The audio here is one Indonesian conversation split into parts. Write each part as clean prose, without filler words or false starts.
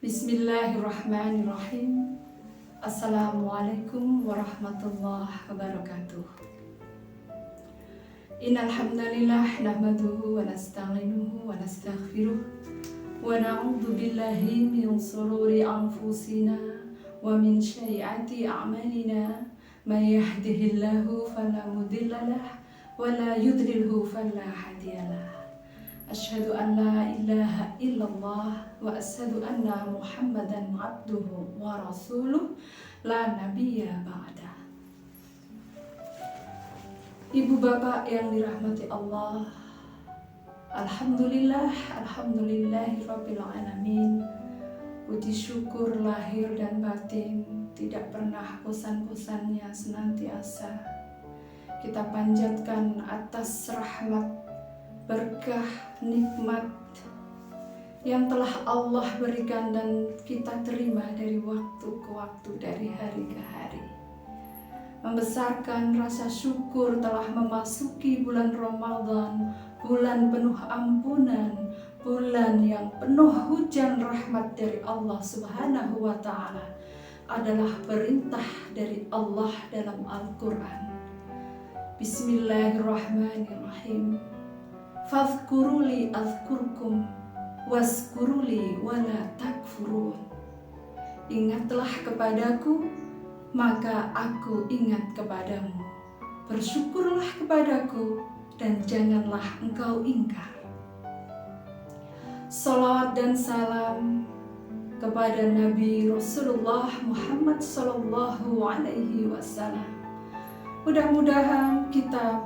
Bismillahirrahmanirrahim. Assalamualaikum warahmatullahi wabarakatuh. Innal hamdalillah nahmaduhu wa nasta'inuhu wa nastaghfiruh wa na'udzu billahi min shururi anfusina wa min sayyiati a'malina. May yahdihillahu fala mudilla lahu wa la yudlilhu fala hadiyalah. Asyhadu an la ilaha illallah wa asyhadu anna Muhammadan abduhu wa rasuluh la nabiyya ba'da. Ibu bapak yang dirahmati Allah, alhamdulillahirabbil alamin. Puji syukur lahir dan batin tidak pernah bosan-bosannya senantiasa kita panjatkan atas rahmat, berkah, nikmat yang telah Allah berikan dan kita terima dari waktu ke waktu, dari hari ke hari. Membesarkan rasa syukur telah memasuki bulan Ramadan, bulan penuh ampunan, bulan yang penuh hujan rahmat dari Allah Subhanahu wa Ta'ala, adalah perintah dari Allah dalam Al-Quran. Bismillahirrahmanirrahim. Fadhkuruli azkurkum waskuruli wala takfurun. Ingatlah kepadaku, maka aku ingat kepadamu. Bersyukurlah kepadaku, dan janganlah engkau ingkar. Salawat dan salam kepada Nabi Rasulullah Muhammad sallallahu alaihi wasallam. Mudah-mudahan kita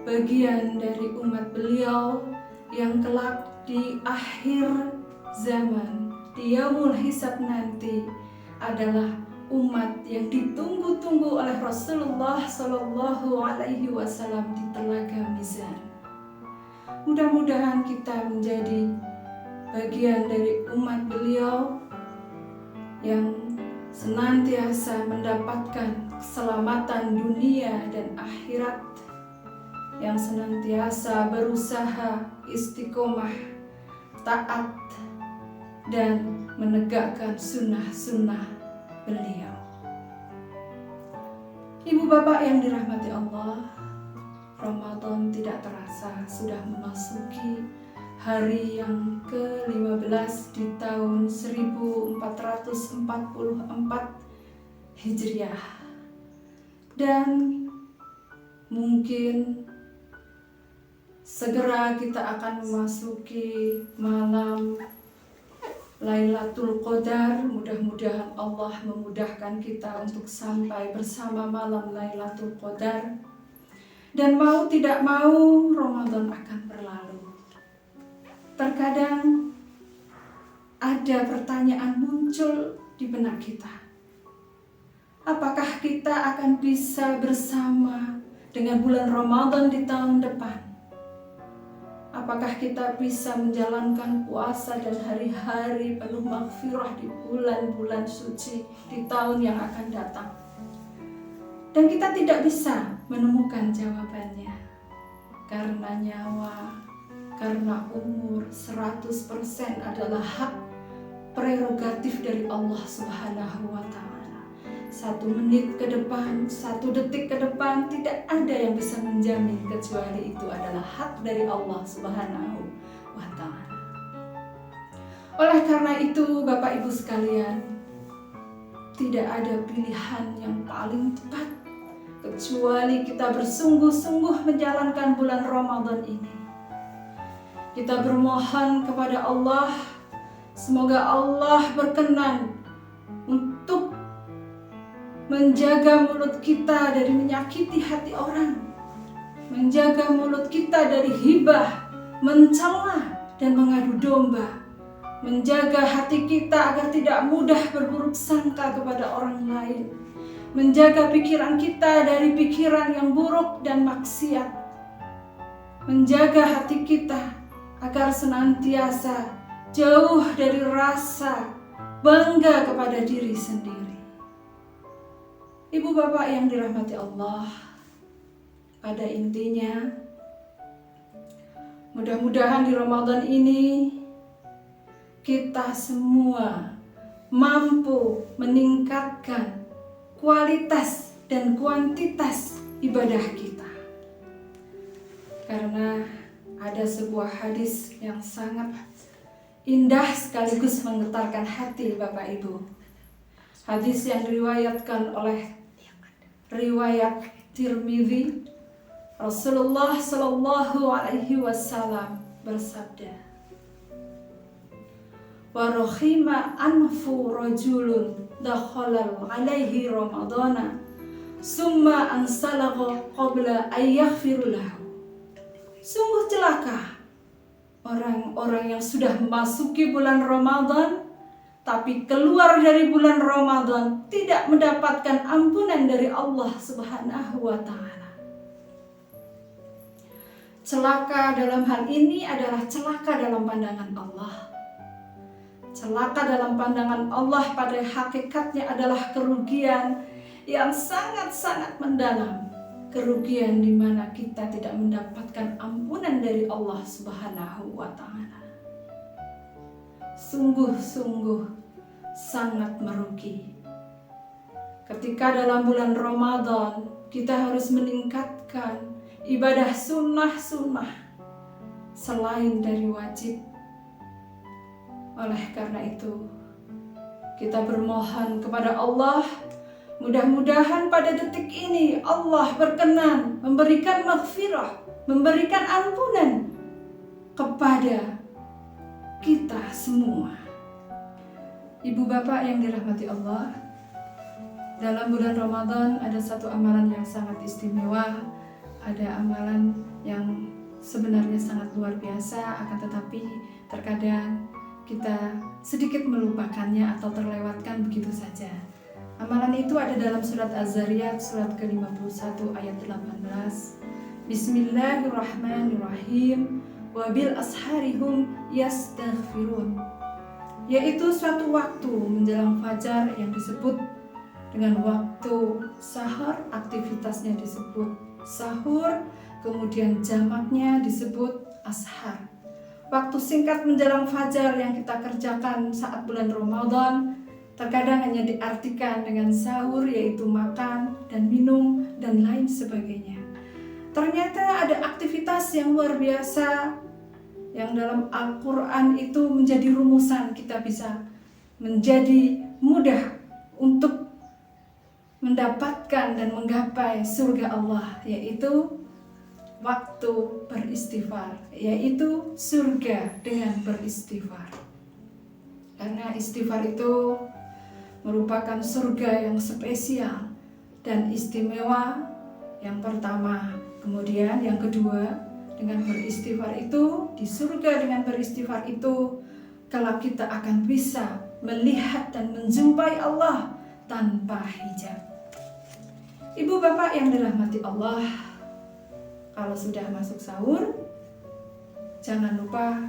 bagian dari umat beliau yang kelak di akhir zaman, di yaumul hisab nanti, adalah umat yang ditunggu-tunggu oleh Rasulullah Sallallahu Alaihi Wasallam di telaga mizan. Mudah-mudahan kita menjadi bagian dari umat beliau yang senantiasa mendapatkan keselamatan dunia dan akhirat, yang senantiasa berusaha istiqomah, taat, dan menegakkan sunnah-sunnah beliau. Ibu bapak yang dirahmati Allah, Ramadan tidak terasa sudah memasuki hari yang ke-15 di tahun 1444 Hijriah. Dan mungkin segera kita akan memasuki malam Lailatul Qadar. Mudah-mudahan Allah memudahkan kita untuk sampai bersama malam Lailatul Qadar. Dan mau tidak mau Ramadan akan berlalu. Terkadang ada pertanyaan muncul di benak kita. Apakah kita akan bisa bersama dengan bulan Ramadan di tahun depan? Apakah kita bisa menjalankan puasa dan hari-hari penuh maghfirah di bulan-bulan suci di tahun yang akan datang? Dan kita tidak bisa menemukan jawabannya. Karena nyawa, karena umur 100% adalah hak prerogatif dari Allah Subhanahu wa Ta'ala. 1 menit ke depan, 1 detik ke depan, tidak ada yang bisa menjamin kecuali itu adalah hak dari Allah Subhanahu wa Ta'ala. Oleh karena itu, Bapak Ibu sekalian, tidak ada pilihan yang paling tepat kecuali kita bersungguh-sungguh menjalankan bulan Ramadan ini. Kita bermohon kepada Allah, semoga Allah berkenan untuk menjaga mulut kita dari menyakiti hati orang, menjaga mulut kita dari hibah, mencela, dan mengadu domba, menjaga hati kita agar tidak mudah berburuk sangka kepada orang lain, menjaga pikiran kita dari pikiran yang buruk dan maksiat, menjaga hati kita agar senantiasa jauh dari rasa bangga kepada diri sendiri. Ibu bapak yang dirahmati Allah, pada intinya mudah-mudahan di Ramadan ini kita semua mampu meningkatkan kualitas dan kuantitas ibadah kita. Karena ada sebuah hadis yang sangat indah sekaligus menggetarkan hati Bapak Ibu. Hadis yang diriwayatkan oleh riwayat Tirmidzi. Rasulullah Shallallahu Alaihi Wasallam bersabda, wa rohima anfu rajulun dakhalal alaihi ramadana summa ansalagha qabla ayyaghfir lahu. Sungguh celaka orang-orang yang sudah memasuki bulan Ramadan tapi keluar dari bulan Ramadan tidak mendapatkan ampunan dari Allah Subhanahu wa taala. Celaka dalam hal ini adalah celaka dalam pandangan Allah. Celaka dalam pandangan Allah pada hakikatnya adalah kerugian yang sangat-sangat mendalam. Kerugian di mana kita tidak mendapatkan ampunan dari Allah Subhanahu wa taala. Sungguh-sungguh sangat merugi. Ketika dalam bulan Ramadan kita harus meningkatkan ibadah sunnah-sunnah selain dari wajib. Oleh karena itu, kita bermohon kepada Allah, mudah-mudahan pada detik ini Allah berkenan memberikan maghfirah, memberikan ampunan kepada kita semua. Ibu bapak yang dirahmati Allah, dalam bulan Ramadan ada satu amalan yang sangat istimewa. Ada amalan yang sebenarnya sangat luar biasa, akan tetapi terkadang kita sedikit melupakannya atau terlewatkan begitu saja. Amalan itu ada dalam surat Az-Zariyat surat ke-51 ayat 18. Bismillahirrahmanirrahim. Wabil asharihum yastaghfirun. Yaitu suatu waktu menjelang fajar yang disebut dengan waktu sahur, aktivitasnya disebut sahur, kemudian jamaknya disebut ashar. Waktu singkat menjelang fajar yang kita kerjakan saat bulan Ramadan terkadang hanya diartikan dengan sahur, yaitu makan dan minum dan lain sebagainya. Ternyata ada aktivitas yang luar biasa yang dalam Al-Quran itu menjadi rumusan kita bisa menjadi mudah untuk mendapatkan dan menggapai surga Allah, yaitu waktu beristighfar, yaitu surga dengan beristighfar. Karena istighfar itu merupakan surga yang spesial dan istimewa. Yang pertama, kemudian yang kedua, dengan beristighfar itu, di surga dengan beristighfar itu, kalau kita akan bisa melihat dan menjumpai Allah tanpa hijab. Ibu bapak yang dirahmati Allah, kalau sudah masuk sahur, jangan lupa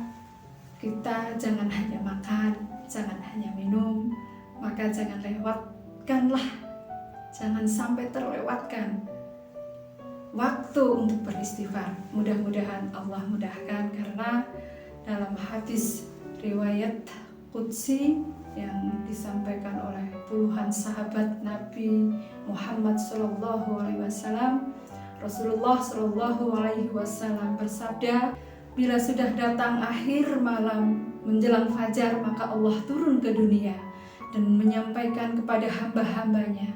kita jangan hanya makan, jangan hanya minum, maka jangan lewatkanlah, jangan sampai terlewatkan waktu untuk beristighfar. Mudah-mudahan Allah mudahkan, karena dalam hadis riwayat Qudsi yang disampaikan oleh puluhan sahabat Nabi Muhammad SAW, Rasulullah SAW bersabda, bila sudah datang akhir malam menjelang fajar, maka Allah turun ke dunia dan menyampaikan kepada hamba-hambanya,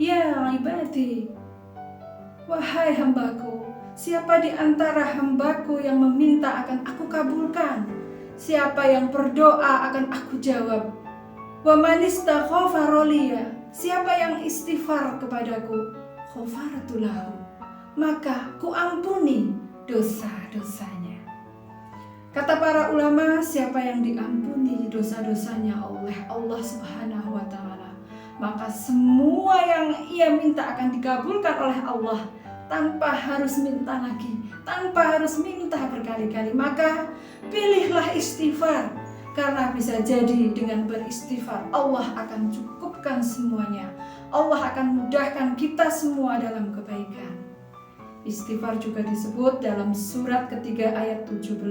ya ibadi, wahai hambaku, siapa di antara hambaku yang meminta akan aku kabulkan? Siapa yang berdoa akan aku jawab? Wa man istaghfara liya, siapa yang istighfar kepadaku, ghafartu lahu, maka ku ampuni dosa-dosanya. Kata para ulama, siapa yang diampuni dosa-dosanya oleh Allah Subhanahu wa taala, maka semua yang ia minta akan dikabulkan oleh Allah tanpa harus minta lagi, tanpa harus minta berkali-kali. Maka pilihlah istighfar, karena bisa jadi dengan beristighfar Allah akan cukupkan semuanya. Allah akan mudahkan kita semua dalam kebaikan. Istighfar juga disebut dalam surat ketiga ayat 17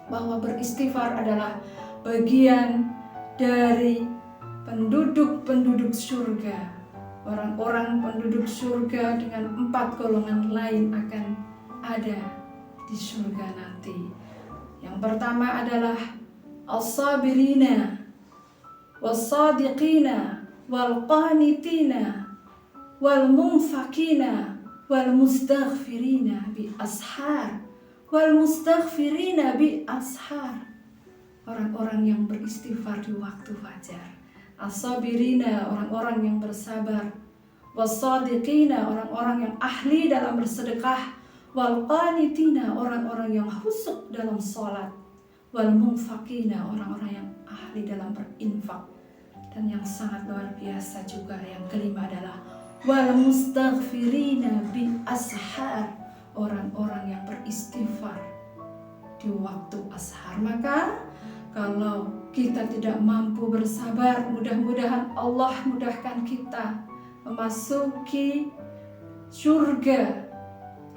bahwa beristighfar adalah bagian dari penduduk-penduduk surga. Orang-orang penduduk surga dengan 4 golongan lain akan ada di surga nanti. Yang pertama adalah as-sabirina, was-sadiqina, wal-qanitina, wal-munfakina, wal-mustaghfirina bi-ashar, wal-mustaghfirina bi-ashar. Orang-orang yang beristighfar di waktu fajar. As-sabirina, orang-orang yang bersabar. Was-sadiqina, orang-orang yang ahli dalam bersedekah. Wal-qanitina, orang-orang yang khusyuk dalam sholat. Wal-munfakina, orang-orang yang ahli dalam berinfak. Dan yang sangat luar biasa juga yang kelima adalah wal-mustaghfirina bi-ashar, orang-orang yang beristighfar di waktu ashar. Maka kalau kita tidak mampu bersabar, mudah-mudahan Allah mudahkan kita memasuki surga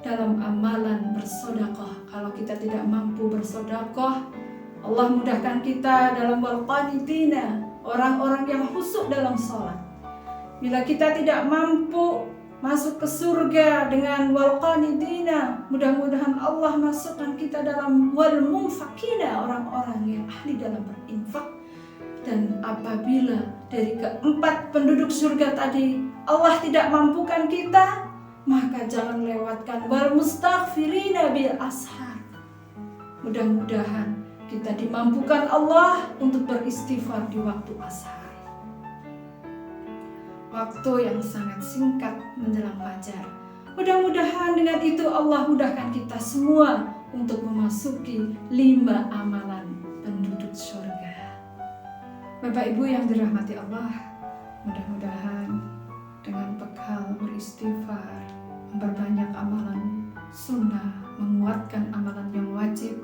dalam amalan bersedekah. Kalau kita tidak mampu bersedekah, Allah mudahkan kita dalam wal-qanitina, orang-orang yang khusyuk dalam sholat. Bila kita tidak mampu masuk ke surga dengan wal-qanitina, mudah-mudahan Allah masukkan kita dalam wal-munfakina, orang-orang yang ahli dalam berinfak. Dan apabila dari keempat penduduk surga tadi Allah tidak mampukan kita, maka jangan lewatkan wal-mustaghfirina bil ashar. Mudah-mudahan kita dimampukan Allah untuk beristighfar di waktu ashar, waktu yang sangat singkat menjelang fajar. Mudah-mudahan dengan itu Allah mudahkan kita semua untuk memasuki 5 amalan penduduk surga. Bapak Ibu yang dirahmati Allah, mudah-mudahan dengan bekal beristighfar, memperbanyak amalan sunnah, menguatkan amalan yang wajib,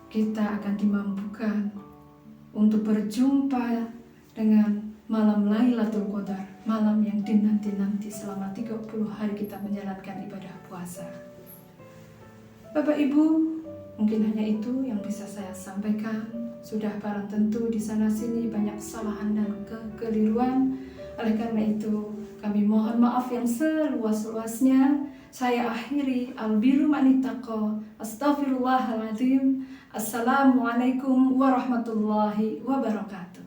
kita akan dimampukan untuk berjumpa dengan malam Lailatul Qadar, malam yang dinanti-nanti selama 30 hari kita menjalankan ibadah puasa. Bapak Ibu, mungkin hanya itu yang bisa saya sampaikan. Sudah barang tentu di sana sini banyak kesalahan dan kekeliruan. Oleh karena itu, kami mohon maaf yang seluas-luasnya. Saya akhiri al-birru manitaqo. Astaghfirullahaladzim. Assalamualaikum warahmatullahi wabarakatuh.